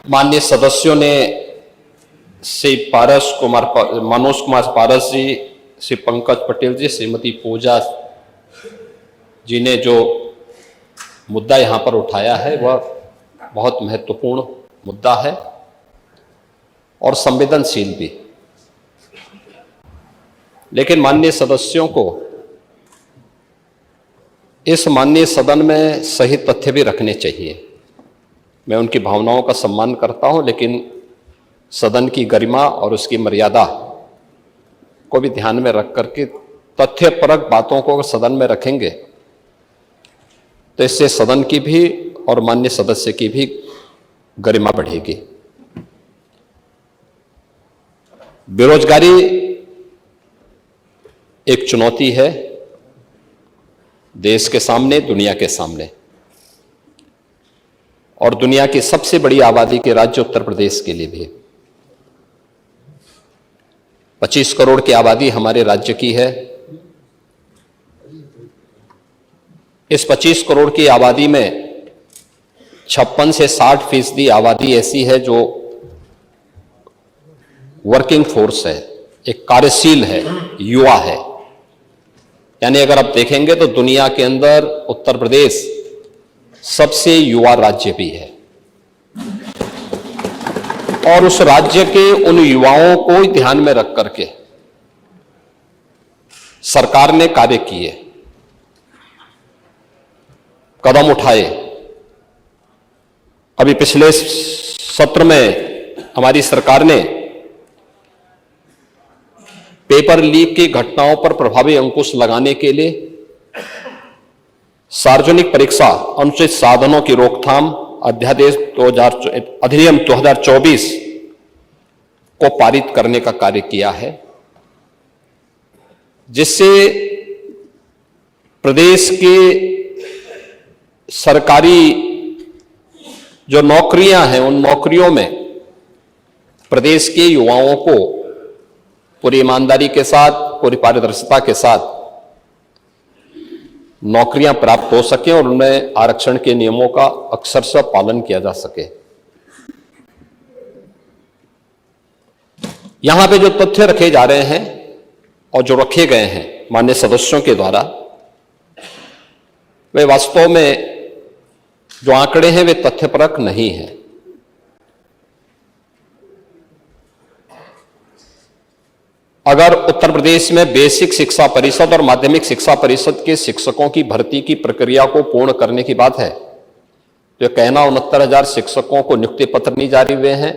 माननीय सदस्यों ने श्री मनोज कुमार पारस जी, श्री पंकज पटेल जी, श्रीमती पूजा जी ने जो मुद्दा यहाँ पर उठाया है वह बहुत महत्वपूर्ण मुद्दा है और संवेदनशील भी। लेकिन माननीय सदस्यों को इस माननीय सदन में सही तथ्य भी रखने चाहिए। मैं उनकी भावनाओं का सम्मान करता हूं, लेकिन सदन की गरिमा और उसकी मर्यादा को भी ध्यान में रख करके तथ्यपरक बातों को सदन में रखेंगे तो इससे सदन की भी और माननीय सदस्य की भी गरिमा बढ़ेगी। बेरोजगारी एक चुनौती है देश के सामने, दुनिया के सामने, और दुनिया की सबसे बड़ी आबादी के राज्य उत्तर प्रदेश के लिए भी। 25 करोड़ की आबादी हमारे राज्य की है। इस 25 करोड़ की आबादी में 56 से 60% आबादी ऐसी है जो वर्किंग फोर्स है, एक कार्यशील है, युवा है। यानी अगर आप देखेंगे तो दुनिया के अंदर उत्तर प्रदेश सबसे युवा राज्य भी है, और उस राज्य के उन युवाओं को ध्यान में रख करके सरकार ने कार्य किए, कदम उठाए। अभी पिछले सत्र में हमारी सरकार ने पेपर लीक की घटनाओं पर प्रभावी अंकुश लगाने के लिए सार्वजनिक परीक्षा अनुचित साधनों की रोकथाम अधिनियम 2024 को पारित करने का कार्य किया है, जिससे प्रदेश के सरकारी जो नौकरियां हैं उन नौकरियों में प्रदेश के युवाओं को पूरी ईमानदारी के साथ, पूरी पारदर्शिता के साथ नौकरियां प्राप्त हो सकें और उनमें आरक्षण के नियमों का अक्षरशः पालन किया जा सके। यहां पे जो तथ्य रखे जा रहे हैं और जो रखे गए हैं माननीय सदस्यों के द्वारा, वे वास्तव में जो आंकड़े हैं वे तथ्यपरक नहीं हैं। अगर उत्तर प्रदेश में बेसिक शिक्षा परिषद और माध्यमिक शिक्षा परिषद के शिक्षकों की भर्ती की प्रक्रिया को पूर्ण करने की बात है, तो यह कहना 69,000 शिक्षकों को नियुक्ति पत्र नहीं जारी हुए हैं,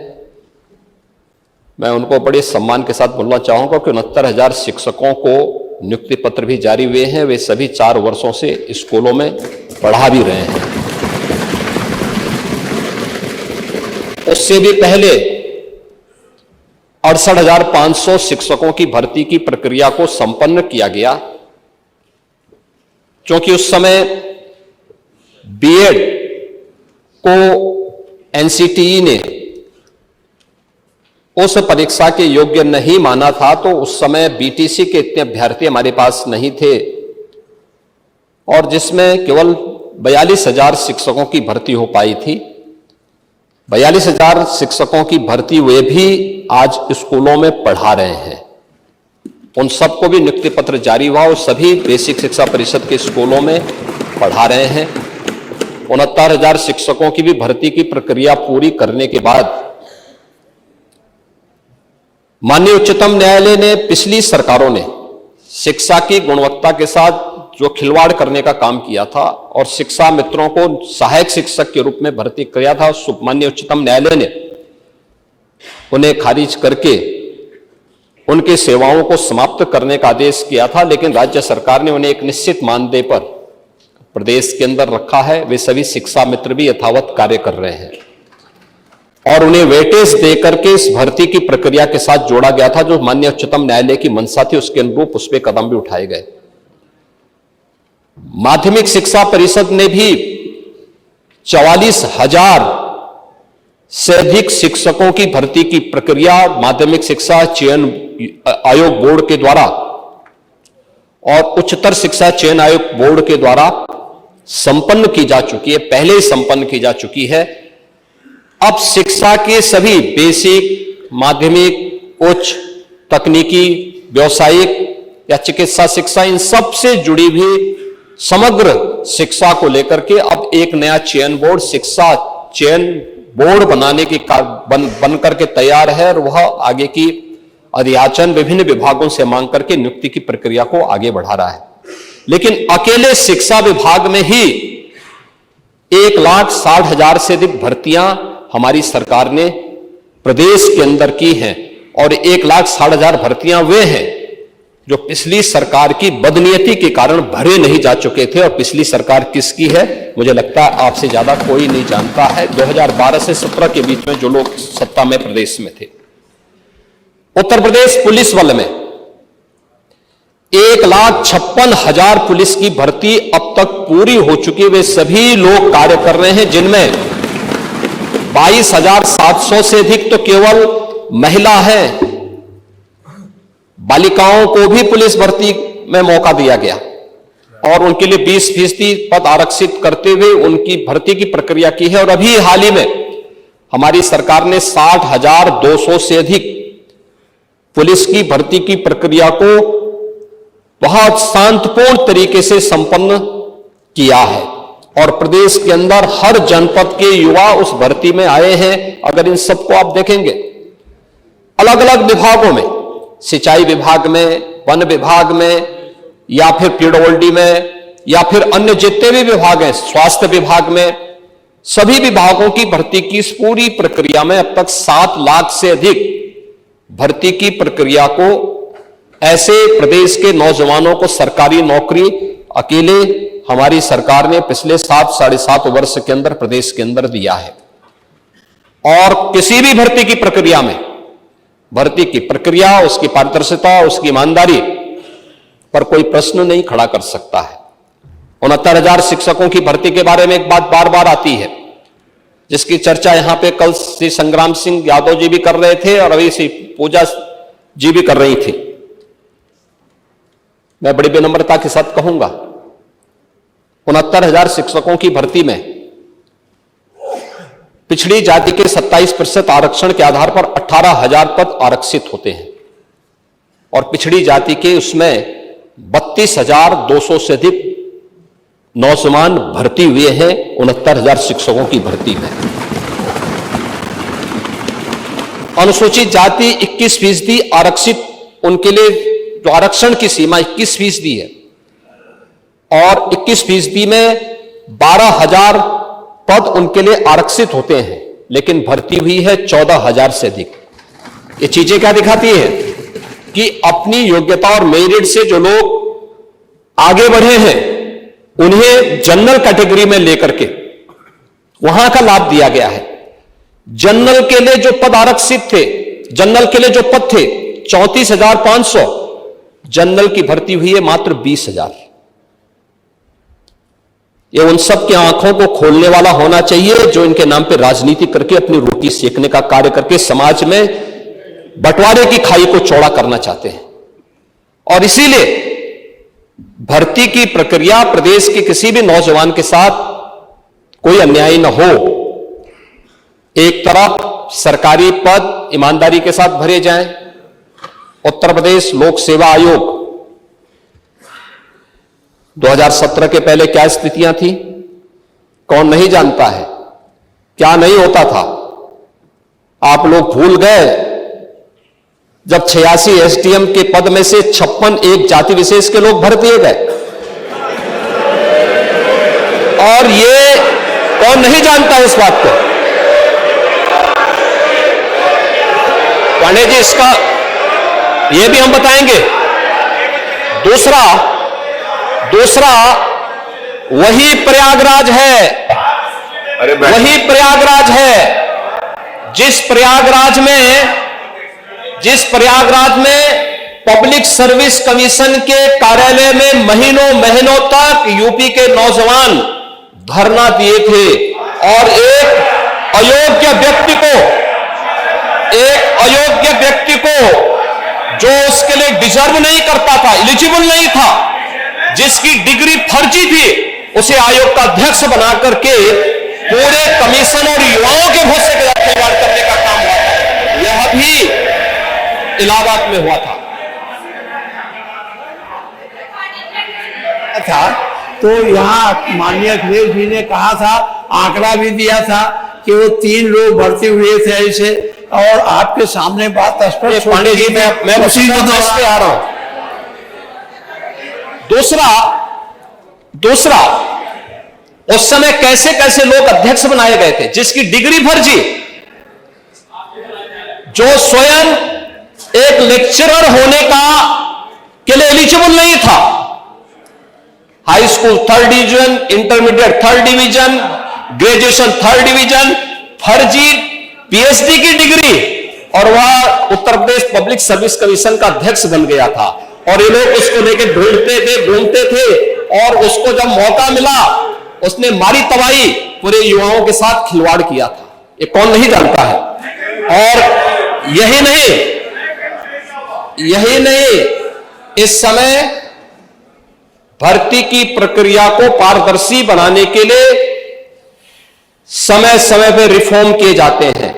मैं उनको बड़े सम्मान के साथ बोलना चाहूंगा कि 69,000 शिक्षकों को नियुक्ति पत्र भी जारी हुए हैं। वे सभी 4 वर्षों से स्कूलों में पढ़ा भी रहे हैं। उससे भी पहले 68,500 शिक्षकों की भर्ती की प्रक्रिया को संपन्न किया गया, क्योंकि उस समय बीएड को एनसीटीई ने उस परीक्षा के योग्य नहीं माना था, तो उस समय बीटीसी के इतने अभ्यर्थी हमारे पास नहीं थे, और जिसमें केवल 42,000 शिक्षकों की भर्ती हो पाई थी। 42,000 शिक्षकों की भर्ती वे भी आज स्कूलों में पढ़ा रहे हैं। उन सबको भी नियुक्ति पत्र जारी हुआ और सभी बेसिक शिक्षा परिषद के स्कूलों में पढ़ा रहे हैं। 69,000 शिक्षकों की भी भर्ती की प्रक्रिया पूरी करने के बाद माननीय उच्चतम न्यायालय ने, पिछली सरकारों ने शिक्षा की गुणवत्ता के साथ जो खिलवाड़ करने का काम किया था और शिक्षा मित्रों को सहायक शिक्षक के रूप में भर्ती किया था, माननीय उच्चतम न्यायालय ने उन्हें खारिज करके उनकी सेवाओं को समाप्त करने का आदेश किया था। लेकिन राज्य सरकार ने उन्हें एक निश्चित मानदेय पर प्रदेश के अंदर रखा है। वे सभी शिक्षा मित्र भी यथावत कार्य कर रहे हैं और उन्हें वेटेज देकर के इस भर्ती की प्रक्रिया के साथ जोड़ा गया था। जो माननीय उच्चतम न्यायालय की मंशा थी उसके अनुरूप उस पर कदम भी उठाए गए। माध्यमिक शिक्षा परिषद ने भी 44,000 से अधिक शिक्षकों की भर्ती की प्रक्रिया माध्यमिक शिक्षा चयन आयोग बोर्ड के द्वारा और उच्चतर शिक्षा चयन आयोग बोर्ड के द्वारा संपन्न की जा चुकी है, पहले ही संपन्न की जा चुकी है। अब शिक्षा के सभी बेसिक, माध्यमिक, उच्च, तकनीकी, व्यावसायिक या चिकित्सा शिक्षा, इन सब से जुड़ी हुई समग्र शिक्षा को लेकर के अब एक नया चयन बोर्ड, शिक्षा चयन बोर्ड बनाने की बन करके तैयार है और वह आगे की अधियाचन विभिन्न विभागों से मांग करके नियुक्ति की प्रक्रिया को आगे बढ़ा रहा है। लेकिन अकेले शिक्षा विभाग में ही 1,60,000 से अधिक भर्तियां हमारी सरकार ने प्रदेश के अंदर की हैं और 1,60,000 भर्तियां वे हैं जो पिछली सरकार की बदनीयती के कारण भरे नहीं जा चुके थे। और पिछली सरकार किसकी है, मुझे लगता है आपसे ज्यादा कोई नहीं जानता है। 2012 से 17 के बीच में जो लोग सत्ता में प्रदेश में थे, उत्तर प्रदेश पुलिस बल में 1,56,000 पुलिस की भर्ती अब तक पूरी हो चुकी। वे सभी लोग कार्य कर रहे हैं, जिनमें 22,700 से अधिक तो केवल महिला है। बालिकाओं को भी पुलिस भर्ती में मौका दिया गया और उनके लिए 20% पद आरक्षित करते हुए उनकी भर्ती की प्रक्रिया की है। और अभी हाल ही में हमारी सरकार ने 60,200 से अधिक पुलिस की भर्ती की प्रक्रिया को बहुत शांतिपूर्ण तरीके से संपन्न किया है और प्रदेश के अंदर हर जनपद के युवा उस भर्ती में आए हैं। अगर इन सबको आप देखेंगे अलग अलग विभागों में, सिंचाई विभाग में, वन विभाग में, या फिर पीडब्ल्यूडी में, या फिर अन्य जितने भी विभाग हैं, स्वास्थ्य विभाग में, सभी विभागों की भर्ती की इस पूरी प्रक्रिया में अब तक 7 लाख से अधिक भर्ती की प्रक्रिया को ऐसे प्रदेश के नौजवानों को सरकारी नौकरी अकेले हमारी सरकार ने पिछले 7-7.5 वर्ष के अंदर प्रदेश के अंदर दिया है। और किसी भी भर्ती की प्रक्रिया में, भर्ती की प्रक्रिया, उसकी पारदर्शिता, उसकी ईमानदारी पर कोई प्रश्न नहीं खड़ा कर सकता है। 69,000 शिक्षकों की भर्ती के बारे में एक बात बार बार आती है, जिसकी चर्चा यहां पे कल श्री संग्राम सिंह यादव जी भी कर रहे थे और अभी श्री पूजा जी भी कर रही थी। मैं बड़ी विनम्रता के साथ कहूंगा, 69,000 शिक्षकों की भर्ती में पिछड़ी जाति के 27% आरक्षण के आधार पर 18,000 पद आरक्षित होते हैं और पिछड़ी जाति के उसमें 32,200 से अधिक नौजवान भर्ती हुए हैं 69,000 शिक्षकों की भर्ती में। अनुसूचित जाति 21% आरक्षित, उनके लिए जो आरक्षण की सीमा 21% है और 21% में 12,000 पद उनके लिए आरक्षित होते हैं, लेकिन भर्ती हुई है 14,000 से अधिक। ये चीजें क्या दिखाती है कि अपनी योग्यता और मेरिट से जो लोग आगे बढ़े हैं उन्हें जनरल कैटेगरी में लेकर के वहां का लाभ दिया गया है। जनरल के लिए जो पद आरक्षित थे, जनरल के लिए जो पद थे 34,500, जनरल की भर्ती हुई है मात्र 20,000। ये उन सब की आंखों को खोलने वाला होना चाहिए जो इनके नाम पे राजनीति करके अपनी रोटी सेकने का कार्य करके समाज में बंटवारे की खाई को चौड़ा करना चाहते हैं। और इसीलिए भर्ती की प्रक्रिया प्रदेश के किसी भी नौजवान के साथ कोई अन्याय न हो। एक तरफ सरकारी पद ईमानदारी के साथ भरे जाएं। उत्तर प्रदेश लोक सेवा आयोग 2017 के पहले क्या स्थितियां थी, कौन नहीं जानता है, क्या नहीं होता था। आप लोग भूल गए जब 86 एसडीएम के पद में से 56 एक जाति विशेष के लोग भर दिए गए, और ये कौन नहीं जानता है इस बात को। पांडे जी, इसका ये भी हम बताएंगे। दूसरा वही प्रयागराज है, वही प्रयागराज है जिस प्रयागराज में पब्लिक सर्विस कमीशन के कार्यालय में महीनों तक यूपी के नौजवान धरना दिए थे और एक अयोग्य व्यक्ति को जो उसके लिए डिजर्व नहीं करता था, एलिजिबल नहीं था, जिसकी डिग्री फर्जी थी, उसे आयोग का अध्यक्ष बना करके पूरे कमीशन और युवाओं के भरोसे के साथ खिलवाड़ करने का काम हुआ था। यह भी इलाहाबाद में हुआ था। था तो यहाँ माननीय अखिलेश जी ने कहा था, आंकड़ा भी दिया था कि वो 3 लोग भर्ती हुए थे ऐसे, और आपके सामने बात स्पष्ट। पांडे जी मैं उसी पे आ रहा हूं। दूसरा उस समय कैसे कैसे लोग अध्यक्ष बनाए गए थे जिसकी डिग्री फर्जी, जो स्वयं एक लेक्चरर होने के लिए एलिजिबल नहीं था। High school 3rd division, intermediate 3rd division, graduation 3rd division, फर्जी पीएचडी की डिग्री, और वह Uttar Pradesh public service commission का अध्यक्ष बन गया था। और ये लोग उसको लेके ढूंढते थे और उसको जब मौका मिला उसने मारी तबाही, पूरे युवाओं के साथ खिलवाड़ किया था। ये कौन नहीं जानता है। और यही नहीं, इस समय भर्ती की प्रक्रिया को पारदर्शी बनाने के लिए समय समय पर रिफॉर्म किए जाते हैं,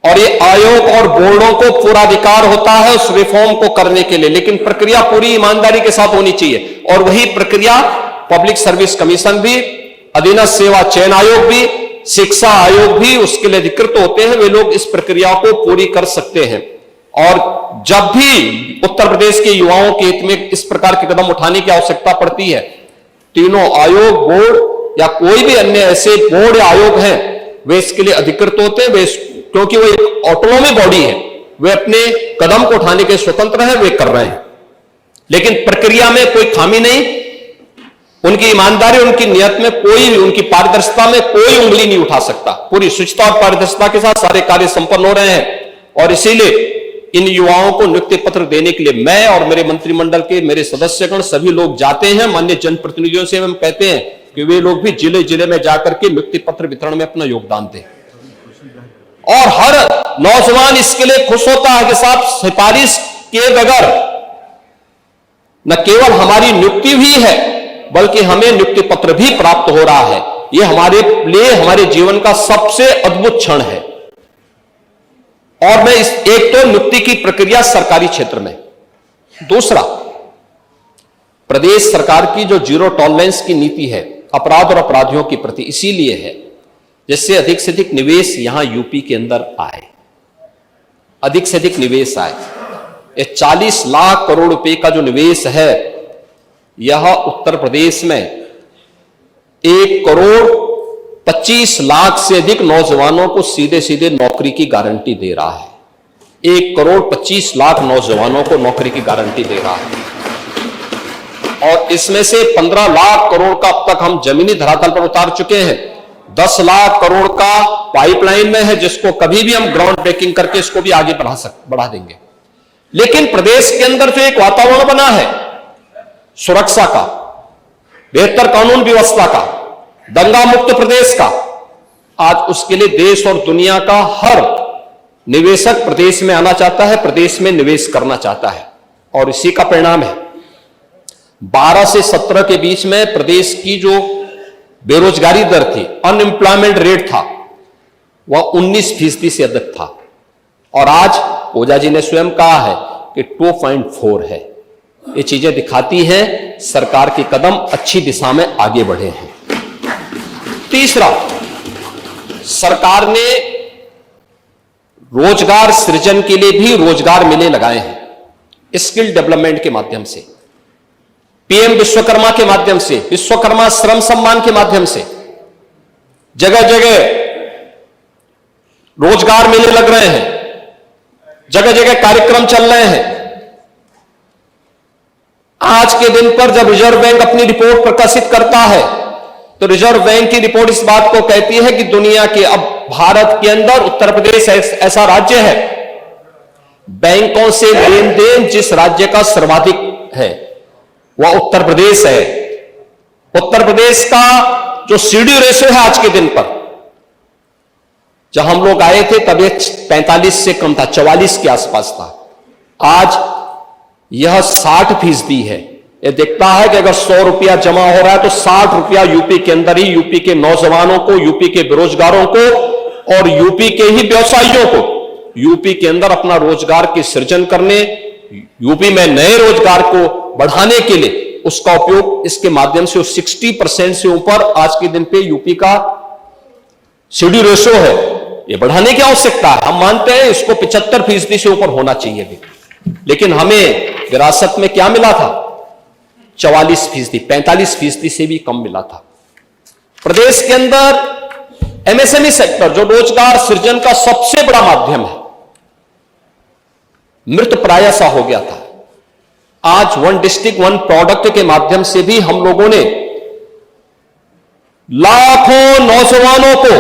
और ये आयोग और बोर्डों को पूरा अधिकार होता है उस रिफॉर्म को करने के लिए, लेकिन प्रक्रिया पूरी ईमानदारी के साथ होनी चाहिए। और वही प्रक्रिया पब्लिक सर्विस कमीशन भी, अधीनस्थ सेवा चयन आयोग भी, शिक्षा आयोग भी उसके लिए अधिकृत होते हैं। वे लोग इस प्रक्रिया को पूरी कर सकते हैं। और जब भी उत्तर प्रदेश के युवाओं के हित में इस प्रकार के कदम उठाने की आवश्यकता पड़ती है, तीनों आयोग, बोर्ड या कोई भी अन्य ऐसे बोर्ड या आयोग हैं, वे इसके लिए अधिकृत होते हैं। वे क्योंकि वो एक ऑटोनॉमी बॉडी है, वे अपने कदम को उठाने के स्वतंत्र हैं, वे कर रहे हैं। लेकिन प्रक्रिया में कोई खामी नहीं, उनकी ईमानदारी, उनकी नियत में कोई, उनकी पारदर्शिता में कोई उंगली नहीं उठा सकता। पूरी शुचिता और पारदर्शिता के साथ सारे कार्य संपन्न हो रहे हैं। और इसीलिए इन युवाओं को नियुक्ति पत्र देने के लिए मैं और मेरे मंत्रिमंडल के मेरे सदस्यगण सभी लोग जाते हैं। माननीय जनप्रतिनिधियों से हम कहते हैं कि वे लोग भी जिले जिले में जाकर के नियुक्ति पत्र वितरण में अपना योगदान दें। और हर नौजवान इसके लिए खुश होता है कि साहब सिफारिश के बगैर न केवल हमारी नियुक्ति हुई है, बल्कि हमें नियुक्ति पत्र भी प्राप्त हो रहा है। यह हमारे लिए, हमारे जीवन का सबसे अद्भुत क्षण है। और मैं एक तो नियुक्ति की प्रक्रिया सरकारी क्षेत्र में, दूसरा प्रदेश सरकार की जो जीरो टॉलरेंस की नीति है अपराध और अपराधियों के प्रति, इसीलिए है जिससे अधिक से अधिक निवेश यहां यूपी के अंदर आए, अधिक से अधिक निवेश आए। ये 40 लाख करोड़ रुपए का जो निवेश है, यह उत्तर प्रदेश में 1 करोड़ 25 लाख से अधिक नौजवानों को सीधे सीधे नौकरी की गारंटी दे रहा है। 1 करोड़ 25 लाख नौजवानों को नौकरी की गारंटी दे रहा है। और इसमें से 15 लाख करोड़ का अब तक हम जमीनी धरातल पर उतार चुके हैं। 10 लाख करोड़ का पाइपलाइन में है, जिसको कभी भी हम ग्राउंड ब्रेकिंग करके इसको भी आगे बढ़ा देंगे। लेकिन प्रदेश के अंदर जो एक वातावरण बना है सुरक्षा का, बेहतर कानून व्यवस्था का, दंगा मुक्त प्रदेश का, आज उसके लिए देश और दुनिया का हर निवेशक प्रदेश में आना चाहता है, प्रदेश में निवेश करना चाहता है। और इसी का परिणाम है 12 से 17 के बीच में प्रदेश की जो बेरोजगारी दर थी, अनएम्प्लॉयमेंट रेट था, वह 19% से अधिक था। और आज ओझा जी ने स्वयं कहा है कि 2.4 है। ये चीजें दिखाती हैं सरकार के कदम अच्छी दिशा में आगे बढ़े हैं। तीसरा, सरकार ने रोजगार सृजन के लिए भी रोजगार मेले लगाए हैं। स्किल डेवलपमेंट के माध्यम से, पीएम विश्वकर्मा के माध्यम से, विश्वकर्मा श्रम सम्मान के माध्यम से जगह जगह रोजगार मेले लग रहे हैं, जगह जगह कार्यक्रम चल रहे हैं। आज के दिन पर जब रिजर्व बैंक अपनी रिपोर्ट प्रकाशित करता है तो रिजर्व बैंक की रिपोर्ट इस बात को कहती है कि दुनिया के, अब भारत के अंदर उत्तर प्रदेश ऐसा राज्य है, बैंकों से लेन देन जिस राज्य का सर्वाधिक है वह उत्तर प्रदेश है। उत्तर प्रदेश का जो सीडी रेशो है आज के दिन पर, जब हम लोग आए थे तब यह 45 से कम था, 44 के आसपास था। आज यह 60% है। ये देखता है कि अगर 100 रुपया जमा हो रहा है तो 60 रुपया यूपी के अंदर ही यूपी के नौजवानों को, यूपी के बेरोजगारों को और यूपी के ही व्यवसायियों को यूपी के अंदर अपना रोजगार की सृजन करने, यूपी में नए रोजगार को बढ़ाने के लिए उसका उपयोग इसके माध्यम से 60% से ऊपर आज के दिन पे यूपी का सीडी रेशो है, ये बढ़ाने की आवश्यकता है। हम मानते हैं इसको 75% से ऊपर होना चाहिए भी, लेकिन हमें विरासत में क्या मिला था? 44%, 45% से भी कम मिला था। प्रदेश के अंदर एमएसएमई सेक्टर जो रोजगार सृजन का सबसे बड़ा माध्यम है, मृत प्राय सा हो गया था। आज वन डिस्ट्रिक्ट वन प्रोडक्ट के माध्यम से भी हम लोगों ने लाखों नौजवानों को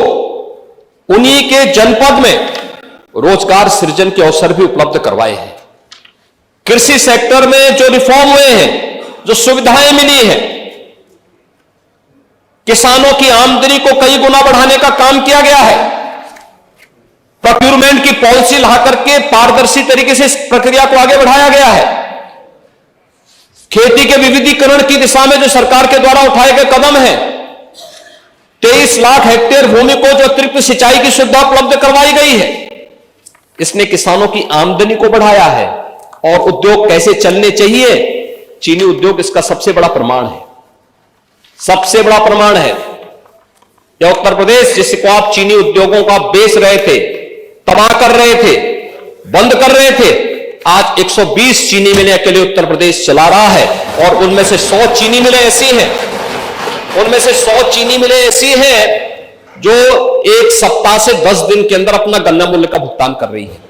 उन्हीं के जनपद में रोजगार सृजन के अवसर भी उपलब्ध करवाए हैं। कृषि सेक्टर में जो रिफॉर्म हुए हैं, जो सुविधाएं मिली हैं, किसानों की आमदनी को कई गुना बढ़ाने का काम किया गया है। प्रोक्यूरमेंट की पॉलिसी ला करके पारदर्शी तरीके से इस प्रक्रिया को आगे बढ़ाया गया है। खेती के विविधीकरण की दिशा में जो सरकार के द्वारा उठाए गए कदम हैं, 23 लाख हेक्टेयर भूमि को जो अतिरिक्त सिंचाई की सुविधा उपलब्ध करवाई गई है, इसने किसानों की आमदनी को बढ़ाया है। और उद्योग कैसे चलने चाहिए, चीनी उद्योग इसका सबसे बड़ा प्रमाण है, सबसे बड़ा प्रमाण है। यह उत्तर प्रदेश जिसको आप चीनी उद्योगों का बेच रहे थे, तबाह कर रहे थे, बंद कर रहे थे, आज 120 चीनी मिलें अकेले उत्तर प्रदेश चला रहा है। और उनमें से 100 चीनी मिलें ऐसी हैं, उनमें से 100 चीनी मिलें ऐसी हैं जो एक सप्ताह से 10 दिन के अंदर अपना गन्ना मूल्य का भुगतान कर रही है।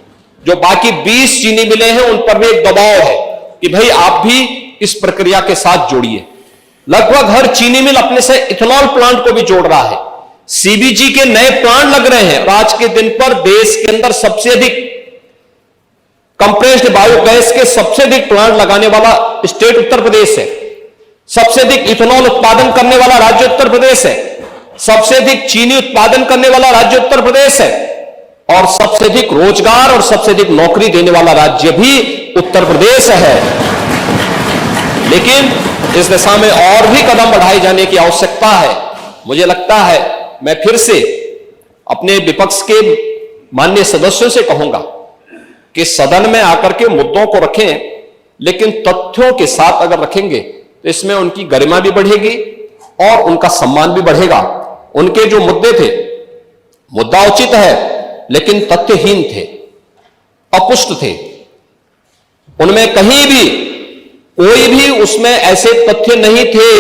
जो बाकी 20 चीनी मिलें हैं उन पर भी एक दबाव है कि भाई आप भी इस प्रक्रिया के साथ जोड़िए। लगभग हर चीनी मिल अपने से इथेनॉल प्लांट को भी जोड़ रहा है, सीबीजी के नए प्लांट लग रहे हैं। और आज के दिन पर देश के अंदर सबसे अधिक कंप्रेस्ड बायोगैस के सबसे अधिक प्लांट लगाने वाला स्टेट उत्तर प्रदेश है, सबसे अधिक इथेनॉल उत्पादन करने वाला राज्य उत्तर प्रदेश है, सबसे अधिक चीनी उत्पादन करने वाला राज्य उत्तर प्रदेश है, और सबसे अधिक रोजगार और सबसे अधिक नौकरी देने वाला राज्य भी उत्तर प्रदेश है। लेकिन इस दिशा में और भी कदम बढ़ाए जाने की आवश्यकता है। मुझे लगता है, मैं फिर से अपने विपक्ष के माननीय सदस्यों से कहूंगा कि सदन में आकर के मुद्दों को रखें, लेकिन तथ्यों के साथ अगर रखेंगे तो इसमें उनकी गरिमा भी बढ़ेगी और उनका सम्मान भी बढ़ेगा। उनके जो मुद्दे थे, मुद्दा उचित है लेकिन तथ्यहीन थे, अपुष्ट थे। उनमें कहीं भी कोई भी उसमें ऐसे तथ्य नहीं थे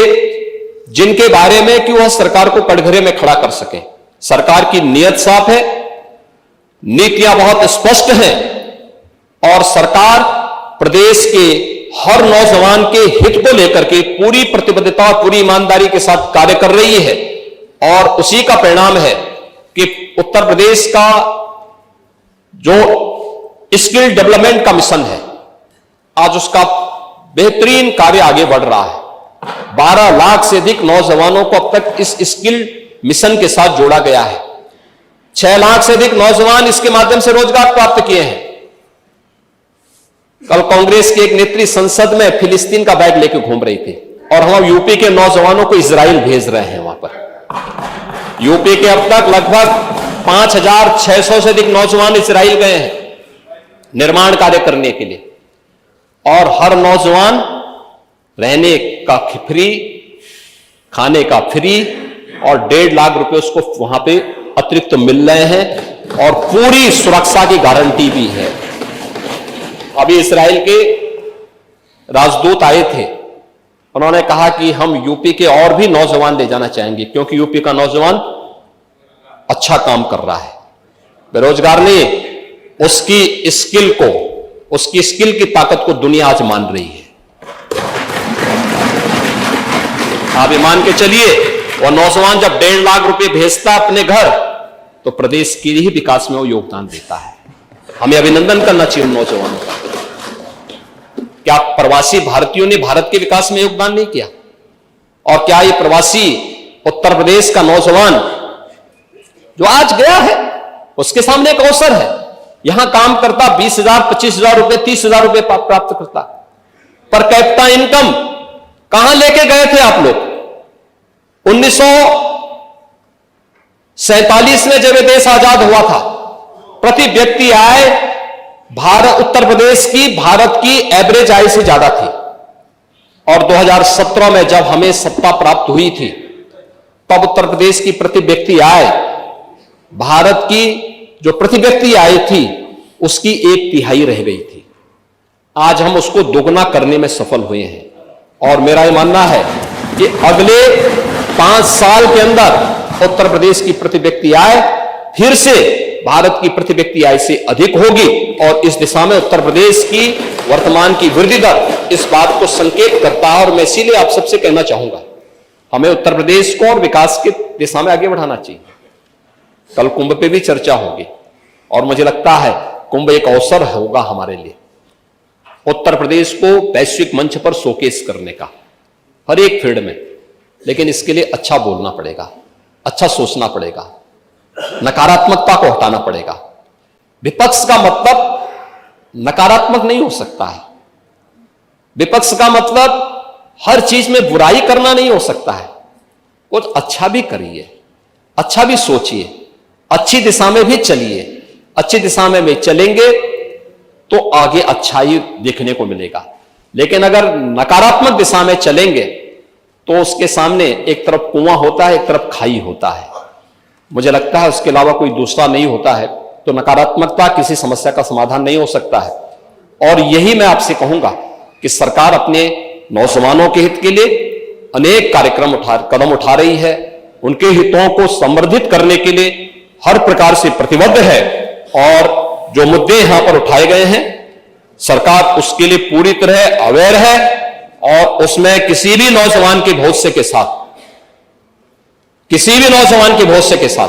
जिनके बारे में कि वह सरकार को कटघरे में खड़ा कर सके। सरकार की नीयत साफ है, नीतियां बहुत स्पष्ट हैं और सरकार प्रदेश के हर नौजवान के हित को लेकर के पूरी प्रतिबद्धता और पूरी ईमानदारी के साथ कार्य कर रही है। और उसी का परिणाम है कि उत्तर प्रदेश का जो स्किल डेवलपमेंट का मिशन है, आज उसका बेहतरीन कार्य आगे बढ़ रहा है। 12 लाख से अधिक नौजवानों को अब तक इस स्किल मिशन के साथ जोड़ा गया है। 6 लाख से अधिक नौजवान इसके माध्यम से रोजगार प्राप्त किए हैं। कल कांग्रेस के एक नेत्री संसद में फिलिस्तीन का बैग लेकर घूम रही थी और हम यूपी के नौजवानों को इजराइल भेज रहे हैं। वहां पर यूपी के अब तक लगभग 5,600 से अधिक नौजवान इजराइल गए हैं निर्माण कार्य करने के लिए। और हर नौजवान रहने का फ्री, खाने का फ्री और 1.5 लाख रुपए उसको वहां पे अतिरिक्त मिल रहे हैं और पूरी सुरक्षा की गारंटी भी है। अभी इजराइल के राजदूत आए थे, उन्होंने कहा कि हम यूपी के और भी नौजवान ले जाना चाहेंगे क्योंकि यूपी का नौजवान अच्छा काम कर रहा है। बेरोजगार नहीं, उसकी स्किल को, उसकी स्किल की ताकत को दुनिया आज मान रही है। आप ये मान के चलिए, वो नौजवान जब 1.5 लाख रुपए भेजता अपने घर तो प्रदेश के ही विकास में वो योगदान देता है। हमें अभिनंदन करना चाहिए उन नौजवानों का। क्या प्रवासी भारतीयों ने भारत के विकास में योगदान नहीं किया? और क्या ये प्रवासी उत्तर प्रदेश का नौजवान जो आज गया है, उसके सामने एक अवसर है, यहां काम करता 20,000, 25,000 रुपए, 30,000 रुपए प्राप्त करता, पर कैपिटा इनकम कहां लेके गए थे आप लोग? 1947 में जब ये देश आजाद हुआ था, प्रति व्यक्ति आय उत्तर प्रदेश की भारत की एवरेज आय से ज्यादा थी। और 2017 में जब हमें सत्ता प्राप्त हुई थी, तब उत्तर प्रदेश की प्रति व्यक्ति आय भारत की जो प्रति व्यक्ति आय थी उसकी 1/3 रह गई थी। आज हम उसको दोगुना करने में सफल हुए हैं। और मेरा यह मानना है कि अगले 5 साल के अंदर उत्तर प्रदेश की प्रति व्यक्ति आय फिर से भारत की प्रति व्यक्ति आय से अधिक होगी। और इस दिशा में उत्तर प्रदेश की वर्तमान की वृद्धि दर इस बात को संकेत करता है। और मैं इसीलिए आप सबसे कहना चाहूंगा, हमें उत्तर प्रदेश को और विकास की दिशा में आगे बढ़ाना चाहिए। कल कुंभ पे भी चर्चा होगी और मुझे लगता है कुंभ एक अवसर होगा हमारे लिए, उत्तर प्रदेश को वैश्विक मंच पर शोकेस करने का हर एक फील्ड में। लेकिन इसके लिए अच्छा बोलना पड़ेगा, अच्छा सोचना पड़ेगा, नकारात्मकता को हटाना पड़ेगा। विपक्ष का मतलब नकारात्मक नहीं हो सकता है। विपक्ष का मतलब हर चीज में बुराई करना नहीं हो सकता है। कुछ अच्छा भी करिए, अच्छा भी सोचिए, अच्छी दिशा में भी चलिए। अच्छी दिशा में चलेंगे तो आगे अच्छाई देखने को मिलेगा। लेकिन अगर नकारात्मक दिशा में चलेंगे तो उसके सामने एक तरफ कुआं होता है, एक तरफ खाई होता है। मुझे लगता है उसके अलावा कोई दूसरा नहीं होता है। तो नकारात्मकता किसी समस्या का समाधान नहीं हो सकता है। और यही मैं आपसे कहूंगा कि सरकार अपने नौजवानों के हित के लिए अनेक कदम उठा रही है। उनके हितों को संवर्धित करने के लिए हर प्रकार से प्रतिबद्ध है। और जो मुद्दे यहां पर उठाए गए हैं, सरकार उसके लिए पूरी तरह अवेयर है। और उसमें किसी भी नौजवान के भविष्य के साथ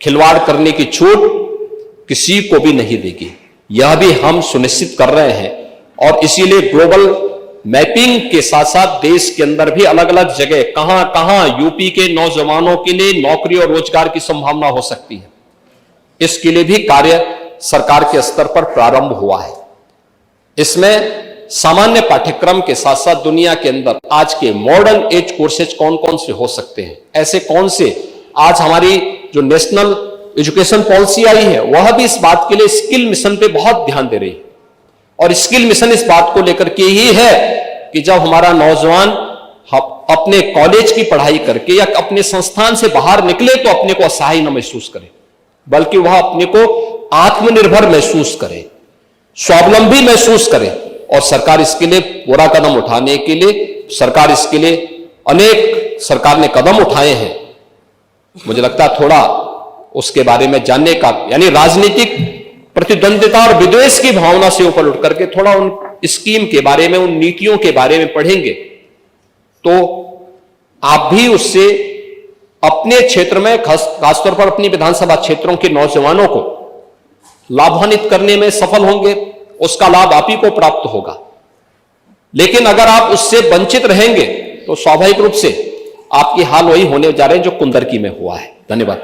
खिलवाड़ करने की छूट किसी को भी नहीं देगी। यह भी हम सुनिश्चित कर रहे हैं। और इसीलिए ग्लोबल मैपिंग के साथ साथ देश के अंदर भी अलग अलग जगह कहां कहां यूपी के नौजवानों के लिए नौकरी और रोजगार की संभावना हो सकती है, इसके लिए भी कार्य सरकार के स्तर पर प्रारंभ हुआ है। इसमें सामान्य पाठ्यक्रम के साथ साथ दुनिया के अंदर आज के मॉडर्न एज कोर्सेज कौन कौन से हो सकते हैं, ऐसे कौन से आज हमारी जो नेशनल एजुकेशन पॉलिसी आई है वह भी इस बात के लिए स्किल मिशन पे बहुत ध्यान दे रही है। और स्किल मिशन इस बात को लेकर के ही है कि जब हमारा नौजवान अपने कॉलेज की पढ़ाई करके या अपने संस्थान से बाहर निकले तो अपने को असहाय न महसूस करे, बल्कि वह अपने को आत्मनिर्भर महसूस करे, स्वावलंबी महसूस करे। और सरकार इसके लिए पूरा कदम उठाने के लिए सरकार ने कदम उठाए हैं। मुझे लगता है थोड़ा उसके बारे में जानने का, यानी राजनीतिक प्रतिद्वंदिता और विद्वेष की भावना से ऊपर उठ करके थोड़ा उन स्कीम के बारे में, उन नीतियों के बारे में पढ़ेंगे तो आप भी उससे अपने क्षेत्र में खासतौर पर अपनी विधानसभा क्षेत्रों के नौजवानों को लाभान्वित करने में सफल होंगे। उसका लाभ आप ही को प्राप्त होगा। लेकिन अगर आप उससे वंचित रहेंगे तो स्वाभाविक रूप से आपकी हाल वही होने जा रहे हैं जो कुंदरकी में हुआ है। धन्यवाद।